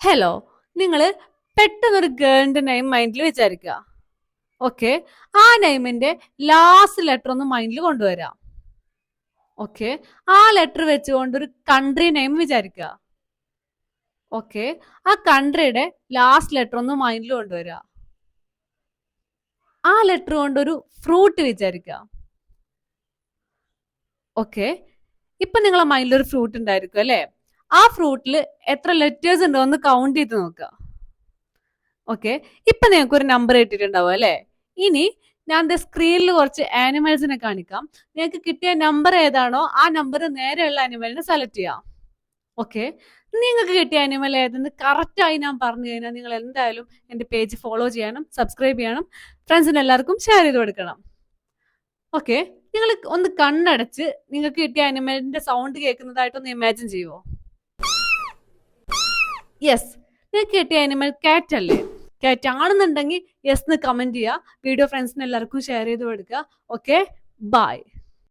Hello, നിങ്ങൾ പെട്ടെന്നൊരു ഗേളിന്റെ name മൈൻഡിൽ വിചാരിക്കുക. ഓക്കെ, ആ നെയിമിന്റെ ലാസ്റ്റ് ലെറ്റർ ഒന്ന് മൈൻഡിൽ കൊണ്ടുവരാം. ഓക്കെ, ആ ലെറ്റർ വെച്ചുകൊണ്ട് ഒരു കൺട്രി നെയിം വിചാരിക്കുക. ഓക്കെ, ആ കൺട്രിയുടെ ലാസ്റ്റ് ലെറ്റർ ഒന്ന് മൈൻഡിൽ കൊണ്ടുവരിക. ആ ലെറ്റർ കൊണ്ട് ഒരു ഫ്രൂട്ട് വിചാരിക്കുക. ഓക്കെ, ഇപ്പൊ നിങ്ങളെ മൈൻഡിൽ ഒരു ഫ്രൂട്ട് ഉണ്ടായിരിക്കും അല്ലെ? ആ ഫ്രൂട്ടിൽ എത്ര ലെറ്റേഴ്സ് ഉണ്ടോ ഒന്ന് കൗണ്ട് ചെയ്ത് നോക്കുക. ഓക്കെ, ഇപ്പൊ നിങ്ങൾക്ക് ഒരു നമ്പർ കിട്ടിയിട്ടുണ്ടാവും അല്ലെ? ഇനി ഞാൻ സ്ക്രീനിൽ കുറച്ച് ആനിമൽസിനെ കാണിക്കാം. നിങ്ങൾക്ക് കിട്ടിയ നമ്പർ ഏതാണോ ആ നമ്പർ നേരെയുള്ള ആനിമലിനെ സെലക്ട് ചെയ്യാം. ഓക്കെ, നിങ്ങൾക്ക് കിട്ടിയ ആനിമൽ ഏതെന്ന് കറക്റ്റ് ആയി ഞാൻ പറഞ്ഞു കഴിഞ്ഞാൽ നിങ്ങൾ എന്തായാലും എന്റെ പേജ് ഫോളോ ചെയ്യാനും സബ്സ്ക്രൈബ് ചെയ്യണം, ഫ്രണ്ട്സിന് എല്ലാവർക്കും ഷെയർ ചെയ്ത് കൊടുക്കണം. ഓക്കെ, നിങ്ങൾ ഒന്ന് കണ്ണടച്ച് നിങ്ങൾക്ക് കിട്ടിയ ആനിമലിന്റെ സൗണ്ട് കേൾക്കുന്നതായിട്ടൊന്ന് ഇമാജിൻ ചെയ്യുമോ? യെസ്, നിങ്ങൾക്ക് കിട്ടിയ ആനിമൽ കാറ്റ് അല്ലേ? കാറ്റ് ആണെന്നുണ്ടെങ്കിൽ യെസ് എന്ന് കമന്റ് ചെയ്യുക. വീഡിയോ ഫ്രണ്ട്സിന് എല്ലാവർക്കും ഷെയർ ചെയ്ത് കൊടുക്കുക. Okay, by.